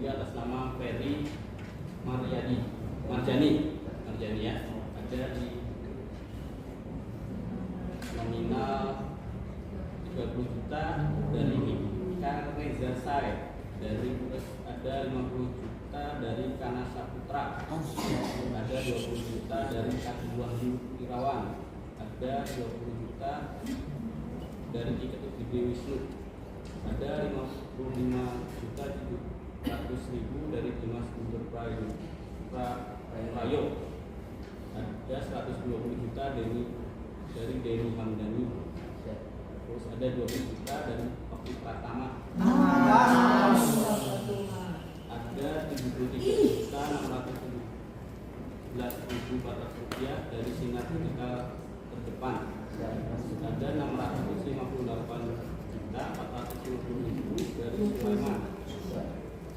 atas nama Ferry Marjani ya, ada di nominal 30 juta dari Ika Reza Said, dari ada 50 juta dari Kana Saputra, ada 20 juta dari Kaki Wahyu Irawan, ada 20 juta dari Ketut Gede Wisnu, ada 55 juta 700.000 dari Dimas Guntur Prayo, ada 120 juta dari Denny Hamdani, terus ada 20 juta dari Oki Pratama, ada 73.617.400 rupiah dari Sinar Digital Terdepan, ada 658.450.000 dari Sulaiman,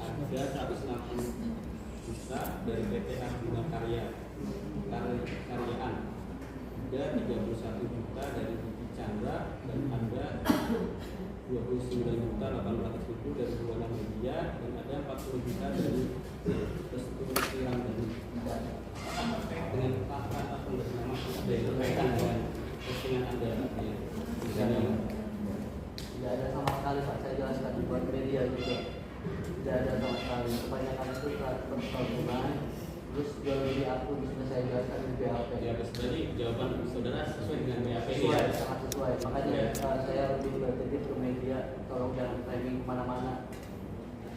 ada 160 juta dari PT Arjuna Karyaan, ada 31 juta dari Diki Chandra, dan ada 29.800.000 dari Buana Media, dan ada 40 juta dari Restu Kirandani. Dengan papan atau bersama ada yang berkaitan dengan postingan Anda di sini? Tidak ada sama sekali, Pak. Saya jelaskan buat media juga. Tidak ada sama sekali. Kebanyakan itu persoalan. Terus jual beli akun sudah saya jelaskan di BAP. Ya, berarti jawaban saudara sesuai dengan BAP ini sesuai, ya? sangat sesuai. Makanya saya lebih bertitip ke media, tolong jangan framing kemana-mana.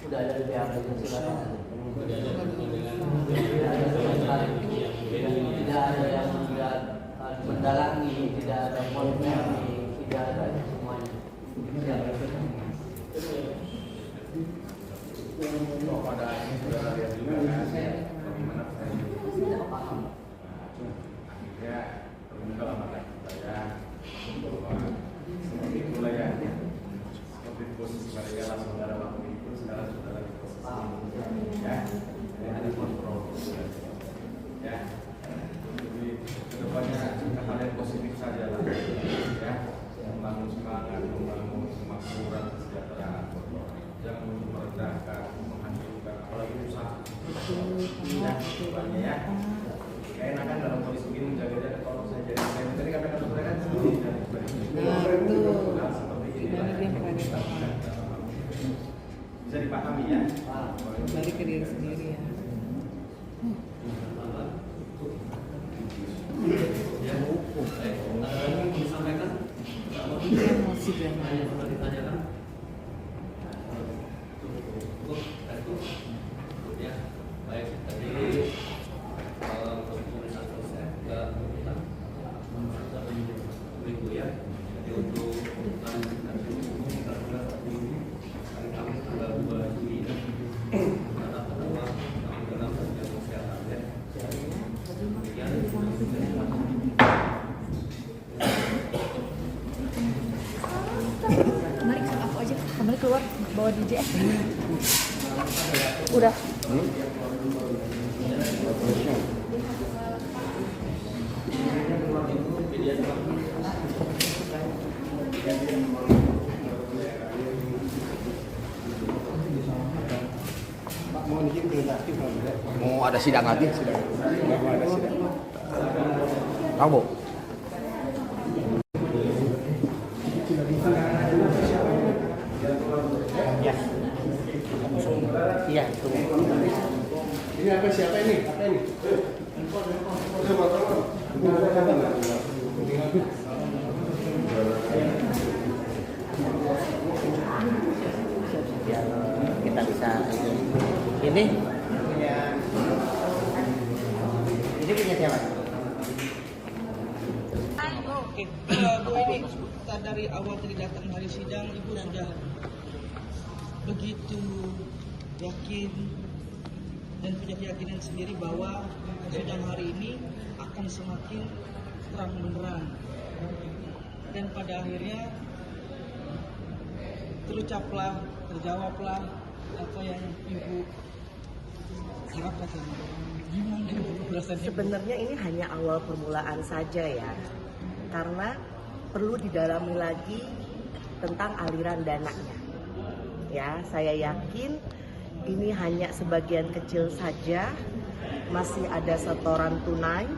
Sudah ada di BAP, silakan. Tidak ada tidak ada yang mendalangi, tidak ada polemik, tidak ada semuanya. Pada ini sudah lihat juga kan bagaimana Tidak paham. ya terbuka lah mata saya bahwa seperti itulah ya, seperti posisi saya lah saudara waktu itu, sekarang saudara di posisi ya, ada kontrol ya. Jadi kedepannya hal yang positif saja lah ya, membangun semangat, membangun kemakmuran, kesejahteraan, jangan untuk merendahkan, menghancurkan, apalagi usaha ya, banyak ya. Kayak enakan dalam kondisi begini menjaga-jaga kalau saya jadi saya tadi katakan saudara kan seperti ini seperti ini bisa dipahami ya. Kembali ke diri sendiri ya. disampaikan Emosi dan ditanyakan ya, baik tadi pemeriksaan selesai berikut ya. Jadi untuk hari Kamis tanggal 2 Juli karena pertama dalam kesehatan ya. Kemudian Kembali aku aja, kembali keluar bawa DJ. Udah. Mau ada sidang lagi? Mau ada sidang. Tahu, Bu? Ya. Iya, itu. Ini apa siapa ini? Apa ini? Biar kita bisa ini punya siapa? Oke, Bu ini dari awal tadi datang dari sidang Ibu sudah begitu yakin dan punya keyakinan sendiri bahwa sidang hari ini akan semakin terang benderang dan pada akhirnya terjawablah apa yang Ibu harapkan. Gimana Ibu rasanya? Sebenarnya ini hanya awal permulaan saja ya, karena perlu didalami lagi tentang aliran dananya. Ya, saya yakin ini hanya sebagian kecil saja, masih ada setoran tunai,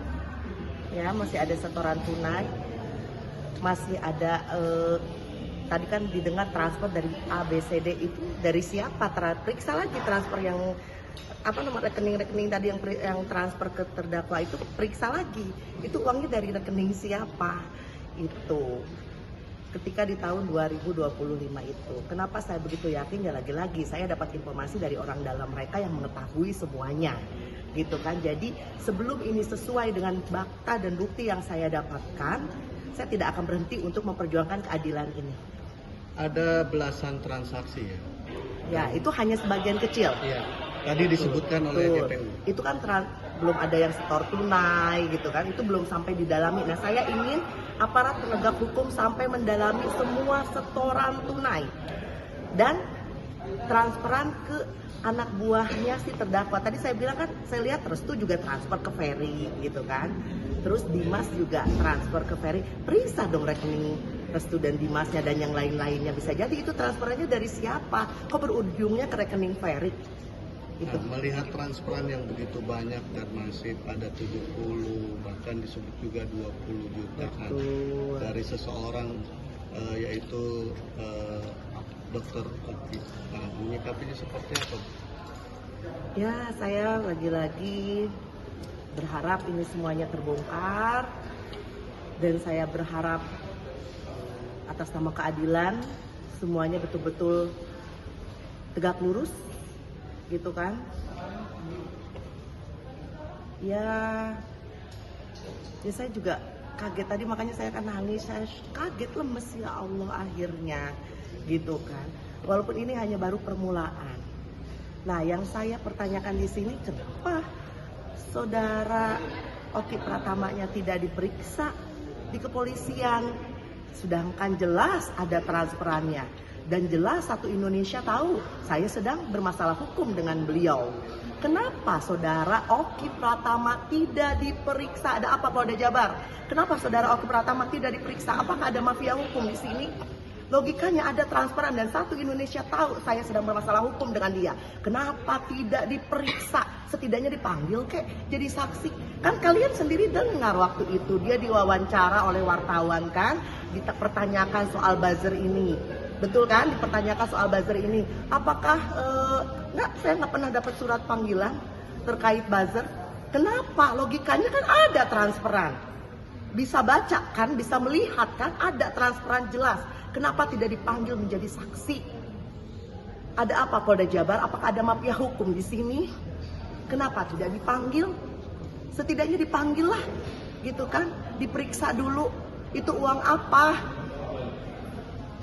ya masih ada setoran tunai, masih ada tadi kan didengar transfer dari ABCD itu dari siapa? Periksa lagi transfer yang rekening-rekening tadi yang transfer ke terdakwa itu, periksa lagi itu uangnya dari rekening siapa itu. Ketika di tahun 2025 itu, kenapa saya begitu yakin? Ya lagi-lagi saya dapat informasi dari orang dalam mereka yang mengetahui semuanya, gitu kan. Jadi sebelum ini sesuai dengan fakta dan bukti yang saya dapatkan, saya tidak akan berhenti untuk memperjuangkan keadilan ini. Ada belasan transaksi ya? Ya, itu hanya sebagian kecil. Iya. Tadi disebutkan oleh GPU. Itu kan belum ada yang setor tunai gitu kan, itu belum sampai didalami. Nah, saya ingin aparat penegak hukum sampai mendalami semua setoran tunai dan transferan ke anak buahnya si terdakwa. Tadi saya bilang kan, saya lihat Restu juga transfer ke Ferry gitu kan, terus Dimas juga transfer ke Ferry. Periksa dong rekening Restu dan Dimasnya dan yang lain-lainnya. Bisa jadi itu transferannya dari siapa, kok berujungnya ke rekening Ferry. Nah, melihat transferan yang begitu banyak dan masih pada 70 bahkan disebut juga 20 juta kan, dari seseorang yaitu Dr. Oki. Nah, menyikapinya seperti apa? Ya, saya lagi-lagi berharap ini semuanya terbongkar dan saya berharap atas nama keadilan semuanya betul-betul tegak lurus. Gitu kan, ya saya juga kaget tadi, makanya saya akan nangis, saya kaget, lemes, ya Allah akhirnya gitu kan, walaupun ini hanya baru permulaan. Nah, yang saya pertanyakan di sini, kenapa saudara Oki Pratamanya tidak diperiksa di kepolisian, sedangkan jelas ada transferannya. Dan jelas satu Indonesia tahu saya sedang bermasalah hukum dengan beliau. Kenapa saudara Oki Pratama tidak diperiksa? Ada apa Polda Jabar? Kenapa saudara Oki Pratama tidak diperiksa? Apakah ada mafia hukum di sini? Logikanya ada transferan dan satu Indonesia tahu saya sedang bermasalah hukum dengan dia. Kenapa tidak diperiksa? Setidaknya dipanggil kek jadi saksi. Kan kalian sendiri dengar waktu itu dia diwawancara oleh wartawan kan, dipertanyakan soal buzzer ini. Betul kan, dipertanyakan soal buzzer ini. Apakah saya nggak pernah dapat surat panggilan terkait buzzer. Kenapa? Logikanya kan ada transferan. Bisa baca kan, bisa melihat kan, ada transferan jelas. Kenapa tidak dipanggil menjadi saksi? Ada apa Polda Jabar? Apakah ada mafia hukum di sini? Kenapa tidak dipanggil? Setidaknya dipanggil lah, gitu kan? Diperiksa dulu. Itu uang apa?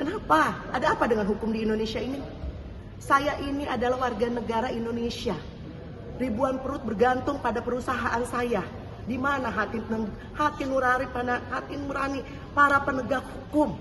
Kenapa? Ada apa dengan hukum di Indonesia ini? Saya ini adalah warga negara Indonesia. Ribuan perut bergantung pada perusahaan saya. Di mana hati nurani para penegak hukum?